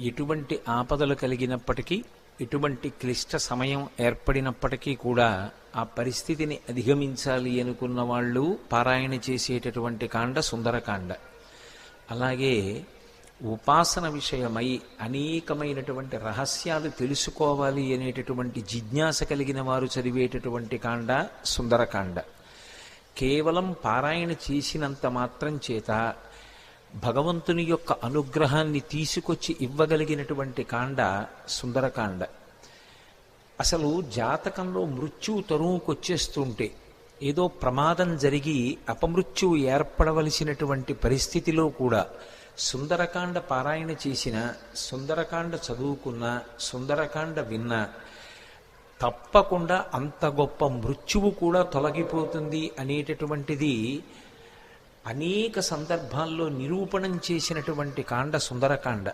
ఎటువంటి ఆపదలు కలిగినప్పటికీ, ఎటువంటి క్లిష్ట సమయం ఏర్పడినప్పటికీ కూడా ఆ పరిస్థితిని అధిగమించాలి అనుకున్న వాళ్ళు పారాయణ చేసేటటువంటి కాండ సుందరకాండ. అలాగే ఉపాసన విషయమై అనేకమైనటువంటి రహస్యాలు తెలుసుకోవాలి అనేటటువంటి జిజ్ఞాస కలిగిన వారు చదివేటటువంటి కాండ సుందరకాండ. కేవలం పారాయణ చేసినంత మాత్రం చేత భగవంతుని యొక్క అనుగ్రహాన్ని తీసుకొచ్చి ఇవ్వగలిగినటువంటి కాండ సుందరకాండ. అసలు జాతకంలో మృత్యువు తరువుకొచ్చేస్తుంటే, ఏదో ప్రమాదం జరిగి అపమృత్యువు ఏర్పడవలసినటువంటి పరిస్థితిలో కూడా సుందరకాండ పారాయణ చేసిన, సుందరకాండ చదువుకున్న, సుందరకాండ విన్న తప్పకుండా అంత గొప్ప మృత్యువు కూడా తొలగిపోతుంది అనేటటువంటిది అనేక సందర్భాల్లో నిరూపణం చేసినటువంటి కాండ సుందరకాండ.